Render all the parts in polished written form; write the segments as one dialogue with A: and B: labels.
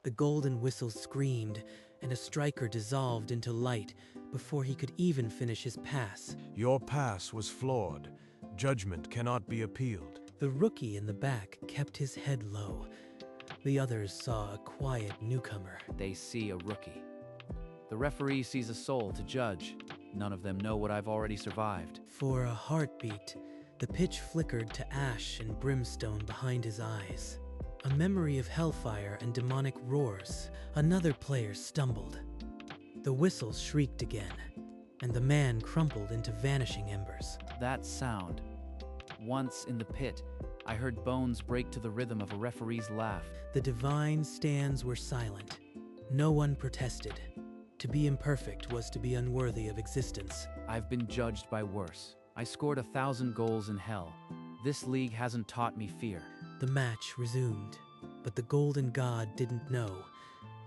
A: The golden whistle screamed, and a striker dissolved into light before he could even finish his pass.
B: Your pass was flawed. Judgment cannot be appealed.
A: The rookie in the back kept his head low. The others saw a quiet newcomer.
C: They see a rookie. The referee sees a soul to judge. None of them know what I've already survived.
A: For a heartbeat, the pitch flickered to ash and brimstone behind his eyes. A memory of hellfire and demonic roars. Another player stumbled. The whistle shrieked again, and the man crumpled into vanishing embers.
C: That sound. Once in the pit, I heard bones break to the rhythm of a referee's laugh.
A: The divine stands were silent. No one protested. To be imperfect was to be unworthy of existence.
C: I've been judged by worse. I scored 1,000 goals in hell. This league hasn't taught me fear.
A: The match resumed, but the golden god didn't know.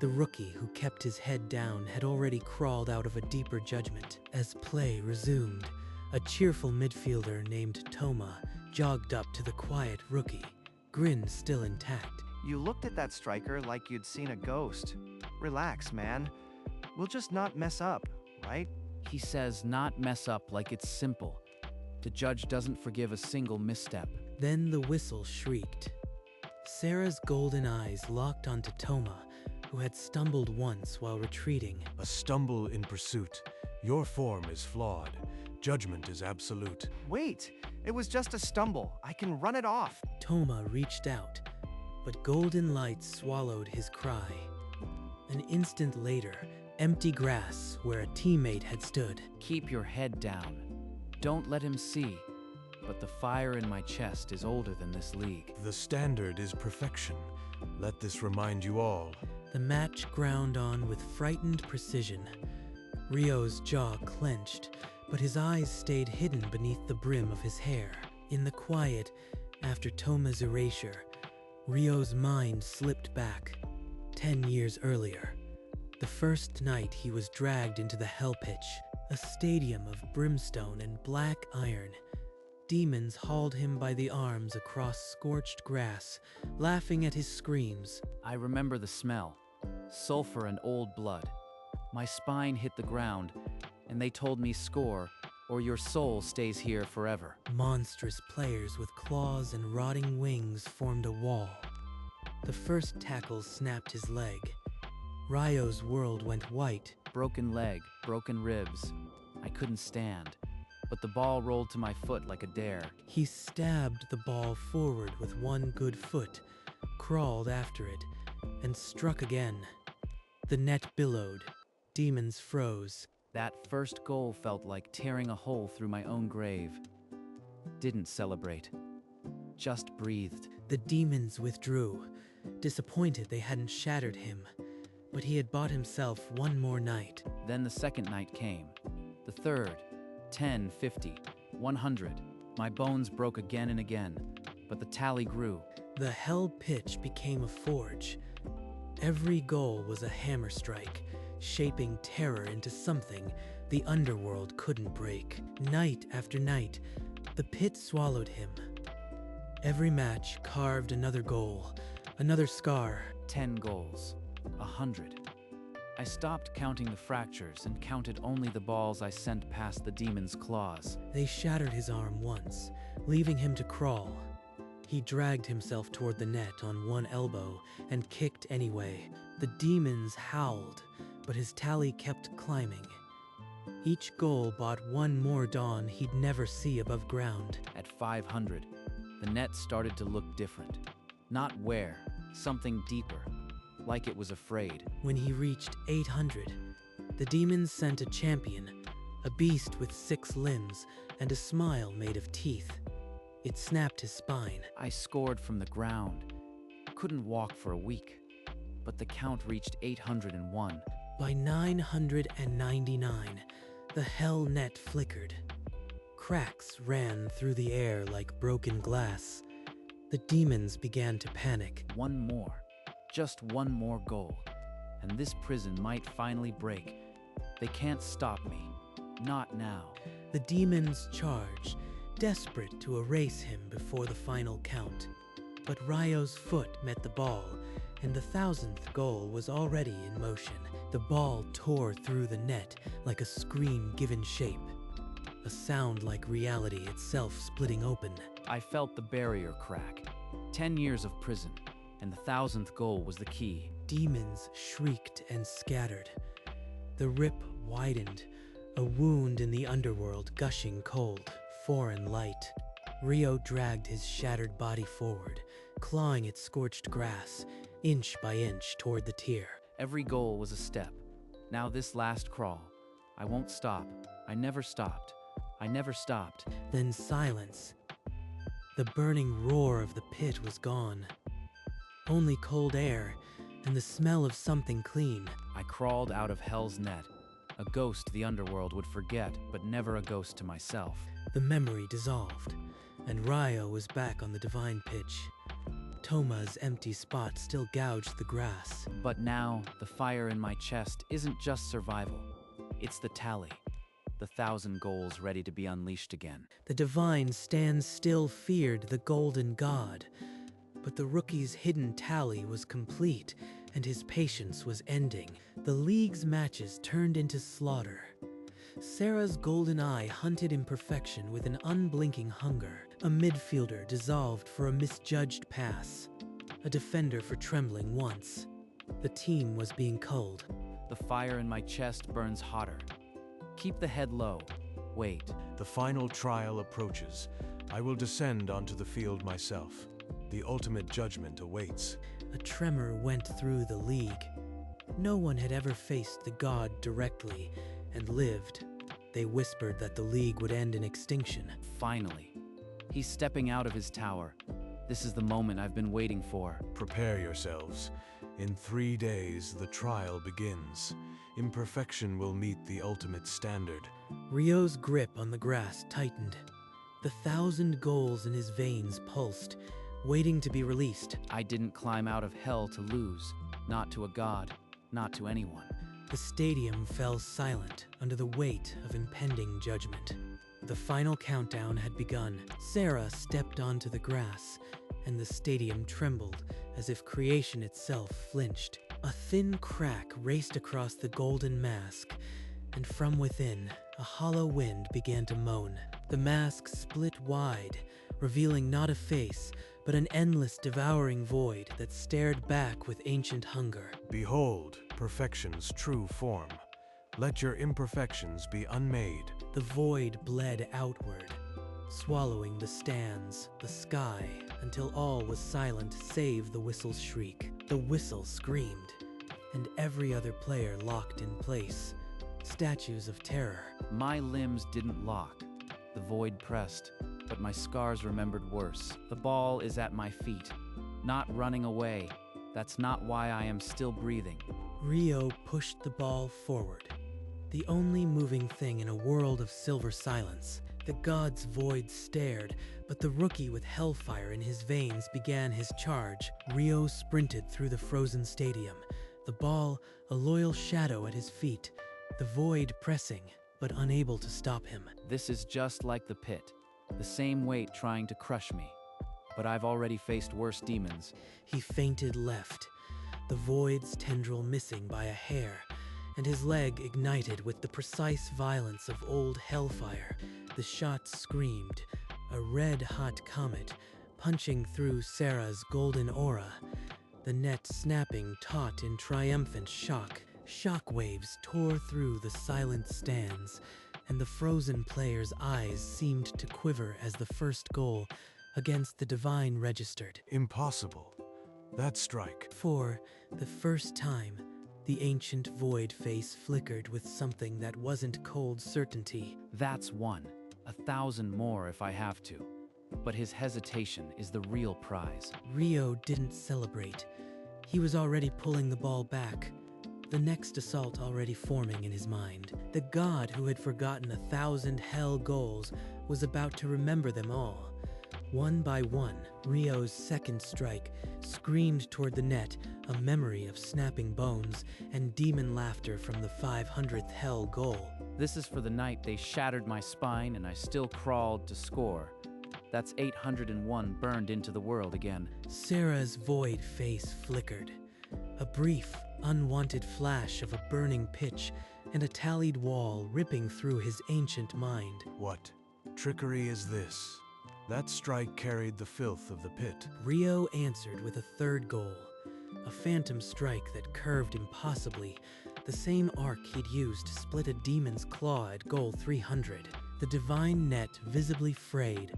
A: The rookie who kept his head down had already crawled out of a deeper judgment. As play resumed, a cheerful midfielder named Toma jogged up to the quiet rookie, grin still intact.
D: You looked at that striker like you'd seen a ghost. Relax, man. We'll just not mess up, right?
C: He says not mess up like it's simple. The judge doesn't forgive a single misstep.
A: Then the whistle shrieked. Sarah's golden eyes locked onto Toma, who had stumbled once while retreating.
B: A stumble in pursuit. Your form is flawed. Judgment is absolute.
D: Wait, it was just a stumble. I can run it off.
A: Toma reached out, but golden light swallowed his cry. An instant later, empty grass where a teammate had stood.
C: Keep your head down. Don't let him see. But the fire in my chest is older than this league.
B: The standard is perfection. Let this remind you all.
A: The match ground on with frightened precision. Rio's jaw clenched, but his eyes stayed hidden beneath the brim of his hair. In the quiet, after Toma's erasure, Rio's mind slipped back, 10 years earlier. The first night he was dragged into the Hell Pitch, a stadium of brimstone and black iron. Demons hauled him by the arms across scorched grass, laughing at his screams.
C: I remember the smell. Sulfur and old blood. My spine hit the ground, and they told me score, or your soul stays here forever.
A: Monstrous players with claws and rotting wings formed a wall. The first tackle snapped his leg. Ryo's world went white.
C: Broken leg, broken ribs. I couldn't stand, but the ball rolled to my foot like a dare.
A: He stabbed the ball forward with one good foot, crawled after it, and struck again. The net billowed. Demons froze.
C: That first goal felt like tearing a hole through my own grave. Didn't celebrate. Just breathed.
A: The demons withdrew, disappointed they hadn't shattered him. But he had bought himself one more night.
C: Then the second night came. The third. 10, 50, 100. My bones broke again and again, but the tally grew.
A: The Hell Pitch became a forge. Every goal was a hammer strike, shaping terror into something the underworld couldn't break. Night after night, the pit swallowed him. Every match carved another goal, another scar.
C: 10 goals. 100. I stopped counting the fractures and counted only the balls I sent past the demon's claws.
A: They shattered his arm once, leaving him to crawl. He dragged himself toward the net on one elbow and kicked anyway. The demons howled, but his tally kept climbing. Each goal bought one more dawn he'd never see above ground.
C: At 500, the net started to look different. Not where, something deeper. Like it was afraid.
A: When he reached 800, the demons sent a champion, a beast with 6 limbs and a smile made of teeth. It snapped his spine.
C: I scored from the ground. Couldn't walk for a week. But the count reached 801.
A: By 999, the hell net flickered. Cracks ran through the air like broken glass. The demons began to panic.
C: One more. Just one more goal, and this prison might finally break. They can't stop me. Not now.
A: The demons charged, desperate to erase him before the final count. But Ryo's foot met the ball, and the 1000th goal was already in motion. The ball tore through the net like a screen given shape, a sound like reality itself splitting open.
C: I felt the barrier crack. 10 years of prison, and the 1000th goal was the key.
A: Demons shrieked and scattered. The rip widened, a wound in the underworld gushing cold, foreign light. Rio dragged his shattered body forward, clawing at scorched grass, inch by inch toward the tier.
C: Every goal was a step. Now this last crawl. I won't stop. I never stopped. I never stopped.
A: Then silence. The burning roar of the pit was gone. Only cold air and the smell of something clean.
C: I crawled out of hell's net. A ghost the underworld would forget, but never a ghost to myself.
A: The memory dissolved, and Rio was back on the divine pitch. Toma's empty spot still gouged the grass.
C: But now, the fire in my chest isn't just survival. It's the tally. The 1000 goals ready to be unleashed again.
A: The divine stands still feared the golden god, but the rookie's hidden tally was complete, and his patience was ending. The league's matches turned into slaughter. Sarah's golden eye hunted imperfection with an unblinking hunger. A midfielder dissolved for a misjudged pass. A defender for trembling once. The team was being culled.
C: The fire in my chest burns hotter. Keep the head low. Wait.
B: The final trial approaches. I will descend onto the field myself. The ultimate judgment awaits.
A: A tremor went through the league. No one had ever faced the god directly and lived. They whispered that the league would end in extinction.
C: Finally. He's stepping out of his tower. This is the moment I've been waiting for.
B: Prepare yourselves. In 3 days, the trial begins. Imperfection will meet the ultimate standard.
A: Rio's grip on the grass tightened. The 1000 goals in his veins pulsed, waiting to be released.
C: I didn't climb out of hell to lose. Not to a god. Not to anyone.
A: The stadium fell silent under the weight of impending judgment. The final countdown had begun. Sarah stepped onto the grass, and the stadium trembled as if creation itself flinched. A thin crack raced across the golden mask, and from within, a hollow wind began to moan. The mask split wide, revealing not a face, but an endless devouring void that stared back with ancient hunger.
B: Behold, perfection's true form. Let your imperfections be unmade.
A: The void bled outward, swallowing the stands, the sky, until all was silent save the whistle's shriek. The whistle screamed, and every other player locked in place, statues of terror.
C: My limbs didn't lock. The void pressed, but my scars remembered worse. The ball is at my feet, not running away. That's not why I am still breathing.
A: Rio pushed the ball forward, the only moving thing in a world of silver silence. The god's void stared, but the rookie with hellfire in his veins began his charge. Rio sprinted through the frozen stadium, the ball a loyal shadow at his feet, the void pressing, but unable to stop him.
C: This is just like the pit, the same weight trying to crush me. But I've already faced worse demons.
A: He fainted left, the void's tendril missing by a hair, and his leg ignited with the precise violence of old hellfire. The shot screamed, a red-hot comet punching through Sarah's golden aura, the net snapping taut in triumphant shock. Shockwaves tore through the silent stands, and the frozen player's eyes seemed to quiver as the first goal against the divine registered.
B: Impossible. That strike.
A: For the first time, the ancient void face flickered with something that wasn't cold certainty.
C: That's one. 1,000 more if I have to. But his hesitation is the real prize.
A: Rio didn't celebrate. He was already pulling the ball back, the next assault already forming in his mind. The god who had forgotten 1,000 hell goals was about to remember them all. One by one, Rio's second strike screamed toward the net, a memory of snapping bones and demon laughter from the 500th hell goal.
C: This is for the night they shattered my spine and I still crawled to score. That's 801 burned into the world again.
A: Sarah's void face flickered, A brief, unwanted flash of a burning pitch and a tallied wall ripping through his ancient mind.
B: What trickery is this? That strike carried the filth of the pit.
A: Rio answered with a third goal, a phantom strike that curved impossibly, the same arc he'd used to split a demon's claw at goal 300. The divine net visibly frayed,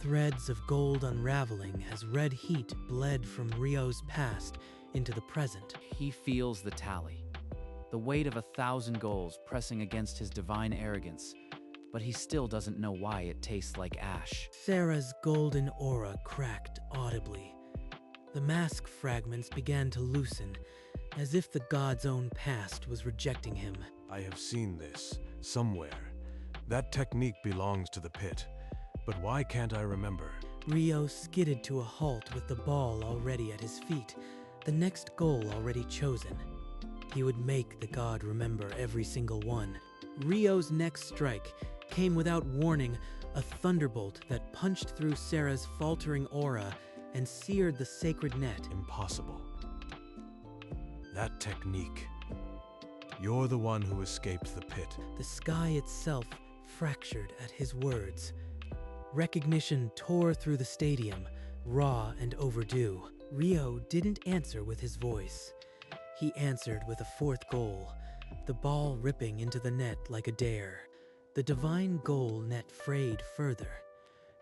A: threads of gold unraveling as red heat bled from Rio's past into the present.
C: He feels the tally, the weight of 1,000 goals pressing against his divine arrogance, but he still doesn't know why it tastes like ash.
A: Sarah's golden aura cracked audibly. The mask fragments began to loosen, as if the god's own past was rejecting him.
B: I have seen this somewhere. That technique belongs to the pit, but why can't I remember?
A: Rio skidded to a halt with the ball already at his feet, the next goal already chosen. He would make the god remember every single one. Rio's next strike came without warning, a thunderbolt that punched through Sarah's faltering aura and seared the sacred net.
B: Impossible. That technique. You're the one who escaped the pit.
A: The sky itself fractured at his words. Recognition tore through the stadium, raw and overdue. Rio didn't answer with his voice. He answered with a fourth goal, the ball ripping into the net like a dare. The divine goal net frayed further,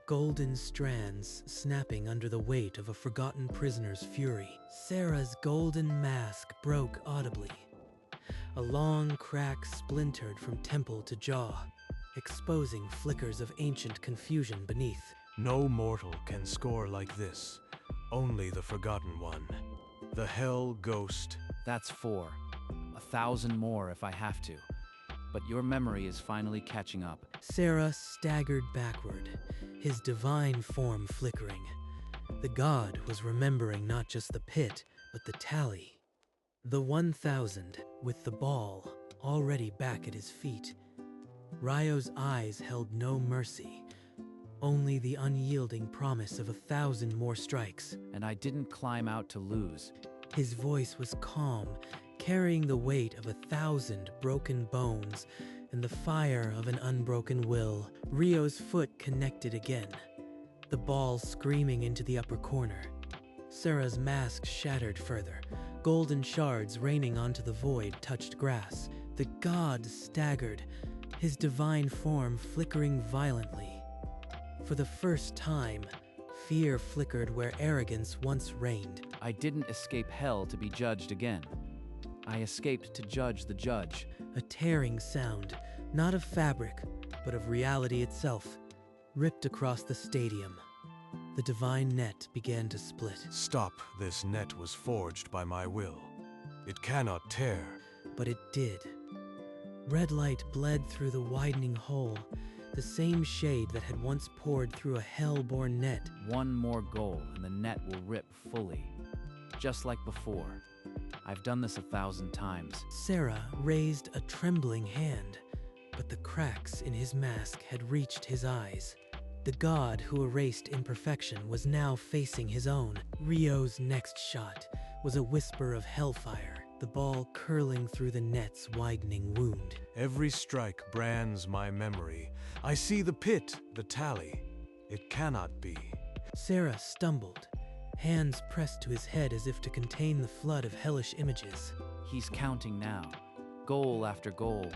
A: golden strands snapping under the weight of a forgotten prisoner's fury. Sarah's golden mask broke audibly. A long crack splintered from temple to jaw, exposing flickers of ancient confusion beneath.
B: No mortal can score like this. Only the Forgotten One. The Hell Ghost.
C: That's 4. 1,000 more if I have to. But your memory is finally catching up.
A: Sarah staggered backward, his divine form flickering. The god was remembering not just the pit, but the tally. The 1,000, with the ball already back at his feet. Rio's eyes held no mercy, only the unyielding promise of 1,000 more strikes.
C: And I didn't climb out to lose.
A: His voice was calm, carrying the weight of 1,000 broken bones and the fire of an unbroken will. Rio's foot connected again, the ball screaming into the upper corner. Sarah's mask shattered further, golden shards raining onto the void touched grass. The god staggered, his divine form flickering violently. For the first time, fear flickered where arrogance once reigned.
C: I didn't escape hell to be judged again. I escaped to judge the judge.
A: A tearing sound, not of fabric, but of reality itself, ripped across the stadium. The divine net began to split.
B: Stop. This net was forged by my will. It cannot tear.
A: But it did. Red light bled through the widening hole, the same shade that had once poured through a hell-born net.
C: One more goal and the net will rip fully. Just like before. I've done this 1,000 times.
A: Sarah raised a trembling hand, but the cracks in his mask had reached his eyes. The god who erased imperfection was now facing his own. Rio's next shot was a whisper of hellfire, the ball curling through the net's widening wound.
B: Every strike brands my memory. I see the pit, the tally. It cannot be.
A: Sarah stumbled, hands pressed to his head as if to contain the flood of hellish images.
C: He's counting now, goal after goal.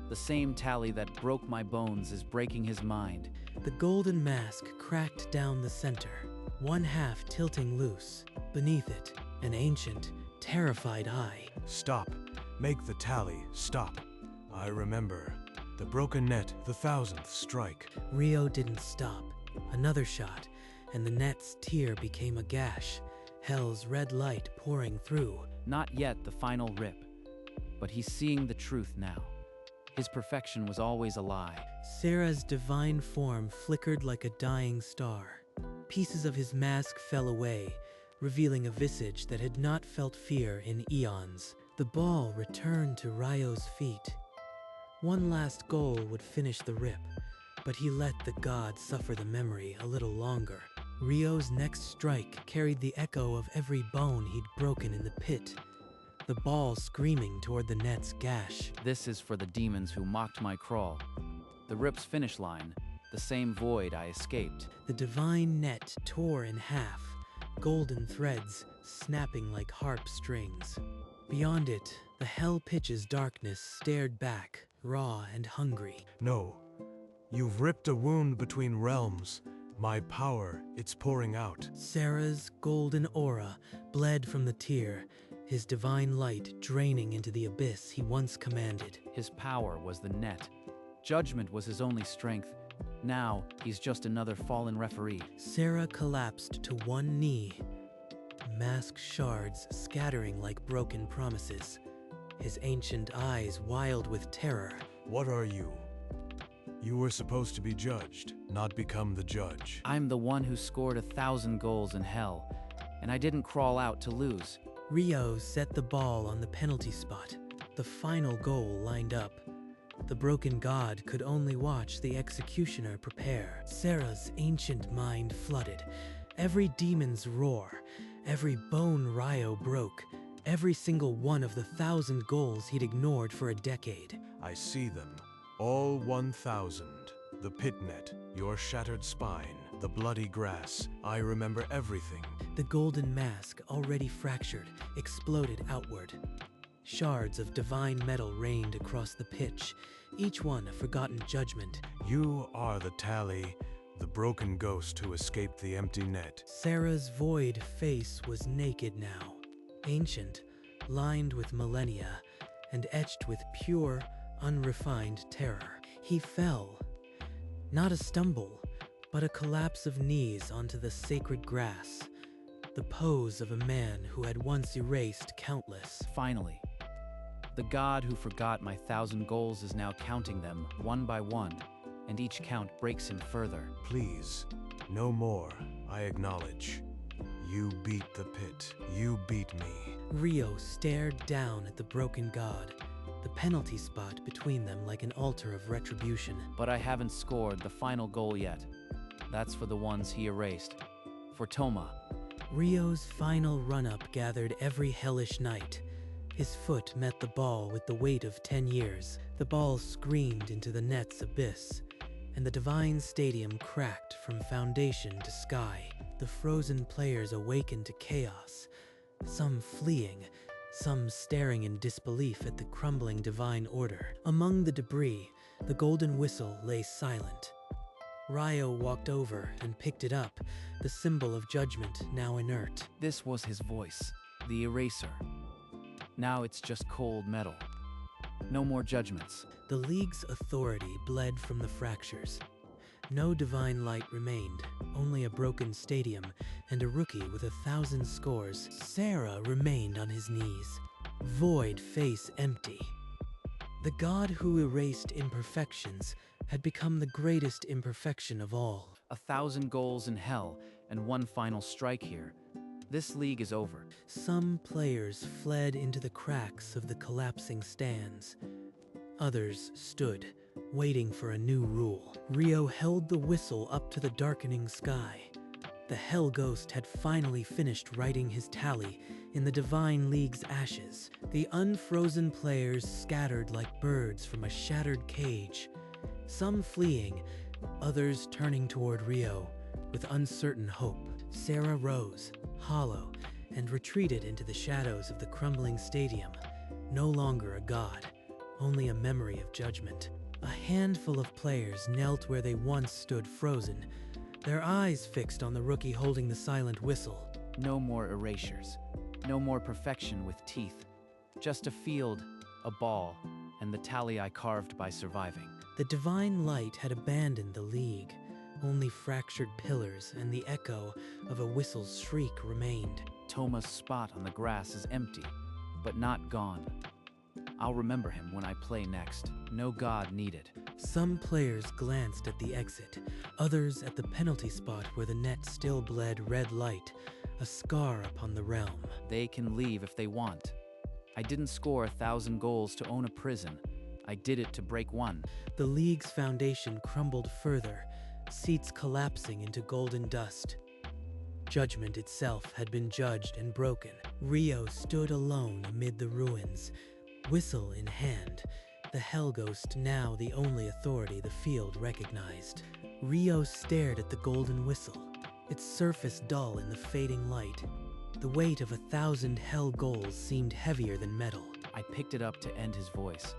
C: The same tally that broke my bones is breaking his mind.
A: The golden mask cracked down the center, one half tilting loose. Beneath it, an ancient, terrified eye.
B: Stop. Make the tally stop. I remember. The broken net, the 1,000th strike.
A: Rio didn't stop. Another shot, and the net's tear became a gash, hell's red light pouring through.
C: Not yet the final rip, but he's seeing the truth now. His perfection was always a lie.
A: Sarah's divine form flickered like a dying star. Pieces of his mask fell away, revealing a visage that had not felt fear in eons. The ball returned to Rio's feet. One last goal would finish the rip, but he let the god suffer the memory a little longer. Rio's next strike carried the echo of every bone he'd broken in the pit. the ball screaming toward the net's gash.
C: This is for the demons who mocked my crawl. The rip's finish line, the same void I escaped.
A: The divine net tore in half, golden threads snapping like harp strings. Beyond it, the hell pitch's darkness stared back, raw and hungry.
B: No, you've ripped a wound between realms. My power, it's pouring out.
A: Sarah's golden aura bled from the tear, his divine light draining into the abyss he once commanded.
C: His power was the net. Judgment was his only strength. Now, he's just another fallen referee.
A: Sarah collapsed to one knee, mask shards scattering like broken promises, his ancient eyes wild with terror.
B: What are you? You were supposed to be judged, not become the judge.
C: I'm the one who scored 1,000 goals in hell, and I didn't crawl out to lose.
A: Rio set the ball on the penalty spot, the final goal lined up. The broken god could only watch the executioner prepare. Sarah's ancient mind flooded. Every demon's roar, every bone Rio broke, every single one of the 1,000 goals he'd ignored for a decade.
B: I see them. All 1,000. The pit net, your shattered spine, the bloody grass. I remember everything.
A: The golden mask, already fractured, exploded outward. Shards of divine metal rained across the pitch, each one a forgotten judgment.
B: You are the tally, the broken ghost who escaped the empty net.
A: Sarah's void face was naked now, ancient, lined with millennia, and etched with pure, unrefined terror. He fell. Not a stumble, but a collapse of knees onto the sacred grass, the pose of a man who had once erased countless.
C: Finally, the god who forgot my 1,000 goals is now counting them one by one, and each count breaks him further.
B: Please, no more, I acknowledge. You beat the pit. You beat me.
A: Rio stared down at the broken god, the penalty spot between them like an altar of retribution.
C: But I haven't scored the final goal yet. That's for the ones he erased. For Toma.
A: Rio's final run-up gathered every hellish night. His foot met the ball with the weight of 10 years. The ball screamed into the net's abyss, and the divine stadium cracked from foundation to sky. The frozen players awakened to chaos, some fleeing, some staring in disbelief at the crumbling divine order. Among the debris, the golden whistle lay silent. Rio walked over and picked it up, the symbol of judgment now inert.
C: This was his voice, the eraser. Now it's just cold metal. No more judgments.
A: The league's authority bled from the fractures. No divine light remained, only a broken stadium and a rookie with 1,000 scores. Sarah remained on his knees, void face empty. The god who erased imperfections had become the greatest imperfection of all.
C: 1,000 goals in hell and one final strike here. This league is over.
A: Some players fled into the cracks of the collapsing stands. Others stood, waiting for a new rule. Rio held the whistle up to the darkening sky. The Hell Ghost had finally finished writing his tally in the Divine League's ashes. The unfrozen players scattered like birds from a shattered cage, some fleeing, others turning toward Rio with uncertain hope. Sarah rose, hollow, and retreated into the shadows of the crumbling stadium, no longer a god, only a memory of judgment. A handful of players knelt where they once stood frozen, their eyes fixed on the rookie holding the silent whistle.
C: No more erasures. No more perfection with teeth. Just a field, a ball, and the tally I carved by surviving.
A: The divine light had abandoned the league. Only fractured pillars and the echo of a whistle's shriek remained.
C: Toma's spot on the grass is empty, but not gone. I'll remember him when I play next. No god needed.
A: Some players glanced at the exit, others at the penalty spot where the net still bled red light, a scar upon the realm.
C: They can leave if they want. I didn't score 1,000 goals to own a prison. I did it to break one.
A: The league's foundation crumbled further, seats collapsing into golden dust. Judgment itself had been judged and broken. Rio stood alone amid the ruins, whistle in hand, the Hell Ghost now the only authority the field recognized. Rio stared at the golden whistle, its surface dull in the fading light. The weight of 1,000 hell goals seemed heavier than metal.
C: I picked it up to end his voice,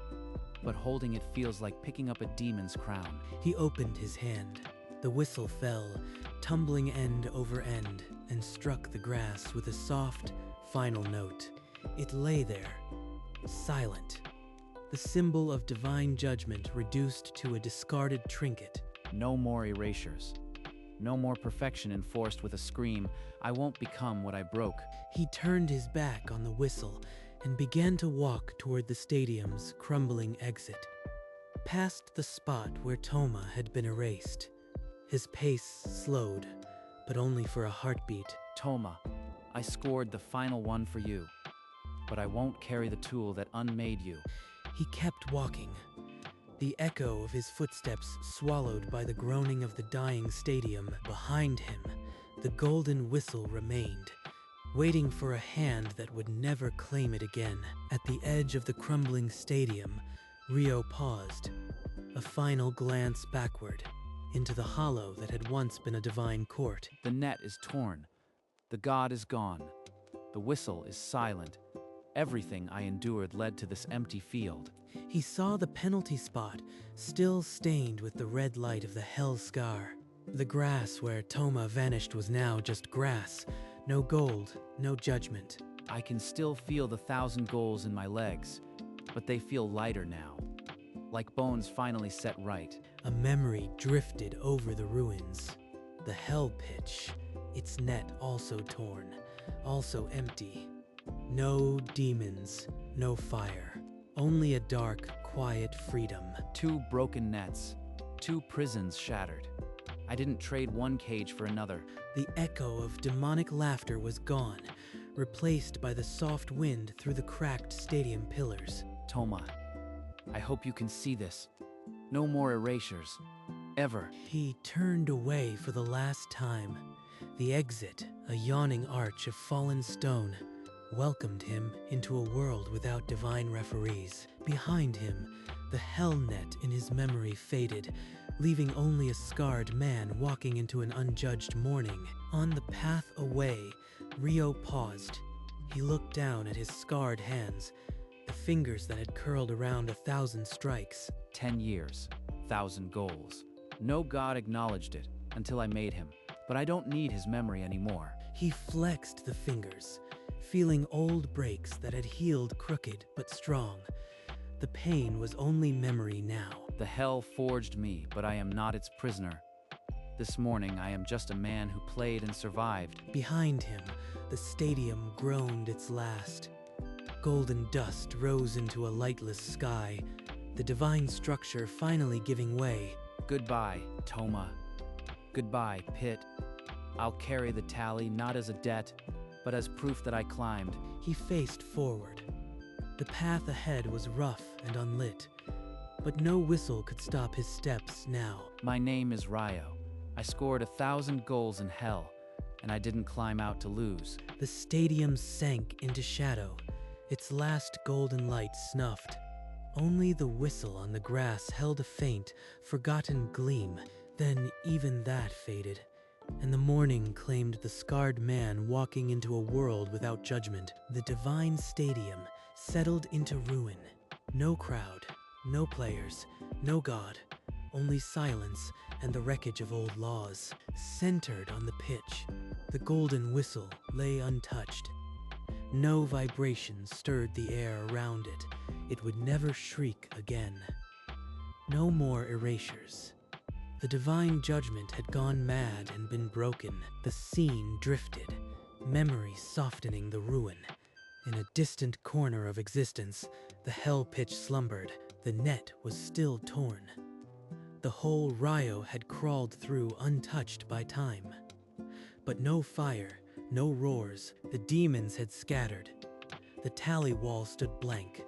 C: but holding it feels like picking up a demon's crown.
A: He opened his hand. The whistle fell, tumbling end over end, and struck the grass with a soft, final note. It lay there, silent, the symbol of divine judgment reduced to a discarded trinket.
C: No more erasures. No more perfection enforced with a scream. I won't become what I broke.
A: He turned his back on the whistle and began to walk toward the stadium's crumbling exit, past the spot where Toma had been erased. His pace slowed, but only for a heartbeat.
C: Toma, I scored the final one for you, but I won't carry the tool that unmade you.
A: He kept walking, the echo of his footsteps swallowed by the groaning of the dying stadium. Behind him, the golden whistle remained, waiting for a hand that would never claim it again. At the edge of the crumbling stadium, Rio paused, a final glance backward, into the hollow that had once been a divine court.
C: The net is torn. The god is gone. The whistle is silent. Everything I endured led to this empty field.
A: He saw the penalty spot, still stained with the red light of the hell scar. The grass where Toma vanished was now just grass. No gold, no judgment.
C: I can still feel the 1,000 goals in my legs, but they feel lighter now, like bones finally set right.
A: A memory drifted over the ruins. The hell pitch, its net also torn, also empty. No demons, no fire. Only a dark, quiet freedom.
C: 2 broken nets, 2 prisons shattered. I didn't trade one cage for another.
A: The echo of demonic laughter was gone, replaced by the soft wind through the cracked stadium pillars.
C: Toma, I hope you can see this. No more erasures. Ever.
A: He turned away for the last time. The exit, a yawning arch of fallen stone, welcomed him into a world without divine referees. Behind him, the hell net in his memory faded, leaving only a scarred man walking into an unjudged morning. On the path away, Rio paused. He looked down at his scarred hands, the fingers that had curled around 1,000 strikes.
C: 10 years, 1,000 goals. No god acknowledged it until I made him, but I don't need his memory anymore.
A: He flexed the fingers, feeling old breaks that had healed crooked but strong. The pain was only memory now.
C: The hell forged me, but I am not its prisoner. This morning, I am just a man who played and survived.
A: Behind him, the stadium groaned its last. Golden dust rose into a lightless sky, the divine structure finally giving way.
C: Goodbye, Toma. Goodbye, Pit. I'll carry the tally not as a debt, but as proof that I climbed.
A: He faced forward. The path ahead was rough and unlit, but no whistle could stop his steps now.
C: My name is Rio. I scored 1,000 goals in hell, and I didn't climb out to lose.
A: The stadium sank into shadow, its last golden light snuffed. Only the whistle on the grass held a faint, forgotten gleam. Then even that faded, and the morning claimed the scarred man walking into a world without judgment. The divine stadium settled into ruin. No crowd, no players, no god, only silence and the wreckage of old laws. Centered on the pitch, the golden whistle lay untouched. No vibration stirred the air around it. It would never shriek again. No more erasures. The divine judgment had gone mad and been broken. The scene drifted, memory softening the ruin. In a distant corner of existence, the hell pitch slumbered. The net was still torn. The whole Rio had crawled through untouched by time. But no fire, no roars. The demons had scattered. The tally wall stood blank.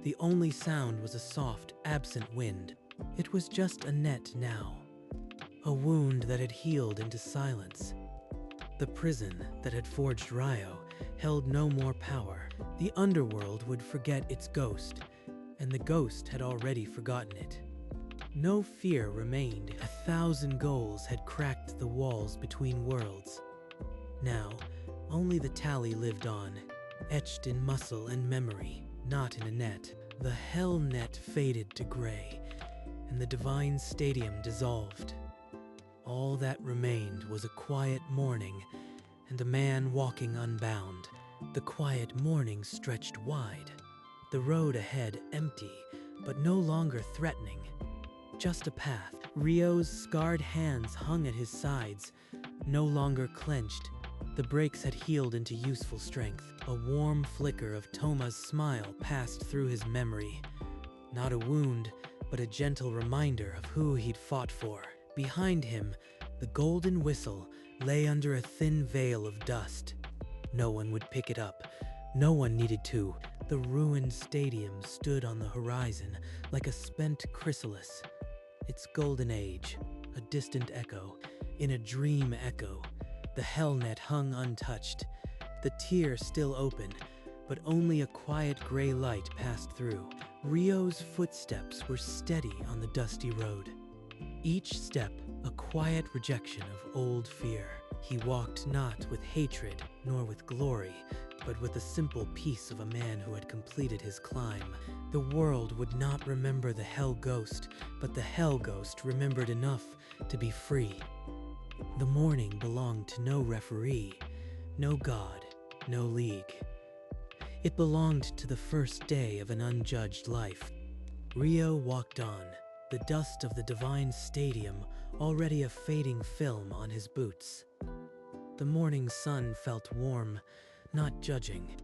A: The only sound was a soft, absent wind. It was just a net now, a wound that had healed into silence. The prison that had forged Rio held no more power. The underworld would forget its ghost, and the ghost had already forgotten it. No fear remained. 1,000 goals had cracked the walls between worlds. Now, only the tally lived on, etched in muscle and memory, not in a net. The hell net faded to gray, and the divine stadium dissolved. All that remained was a quiet morning and a man walking unbound. The quiet morning stretched wide, the road ahead empty, but no longer threatening. Just a path. Rio's scarred hands hung at his sides, no longer clenched. The brakes had healed into useful strength. A warm flicker of Toma's smile passed through his memory. Not a wound, but a gentle reminder of who he'd fought for. Behind him, the golden whistle lay under a thin veil of dust. No one would pick it up. No one needed to. The ruined stadium stood on the horizon like a spent chrysalis. Its golden age, a distant echo, in a dream echo. The hellnet hung untouched, the tier still open, but only a quiet gray light passed through. Rio's footsteps were steady on the dusty road. Each step a quiet rejection of old fear. He walked not with hatred nor with glory, but with the simple peace of a man who had completed his climb. The world would not remember the Hell Ghost, but the Hell Ghost remembered enough to be free. The morning belonged to no referee, no god, no league. It belonged to the first day of an unjudged life. Rio walked on, the dust of the divine stadium already a fading film on his boots. The morning sun felt warm, not judging.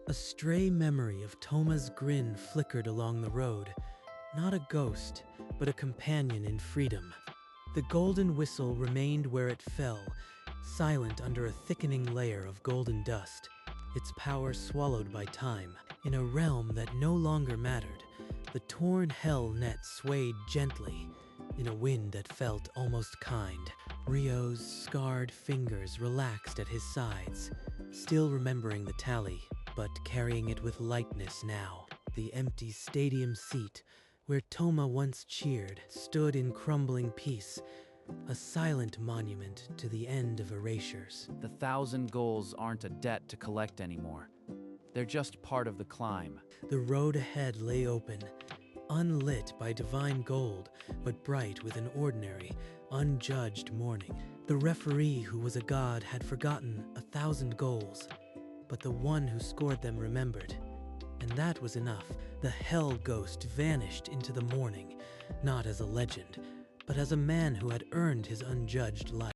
A: A stray memory of Toma's grin flickered along the road, not a ghost, but a companion in freedom. The golden whistle remained where it fell, silent under a thickening layer of golden dust, its power swallowed by time. In a realm that no longer mattered, the torn hell net swayed gently, in a wind that felt almost kind. Rio's scarred fingers relaxed at his sides, still remembering the tally, but carrying it with lightness now. The empty stadium seat, where Toma once cheered, stood in crumbling peace, a silent monument to the end of erasures.
C: The 1,000 goals aren't a debt to collect anymore. They're just part of the climb.
A: The road ahead lay open, unlit by divine gold, but bright with an ordinary, unjudged morning. The referee who was a god had forgotten 1,000 goals, but the one who scored them remembered. And that was enough. The Hell Ghost vanished into the morning, not as a legend, but as a man who had earned his unjudged life.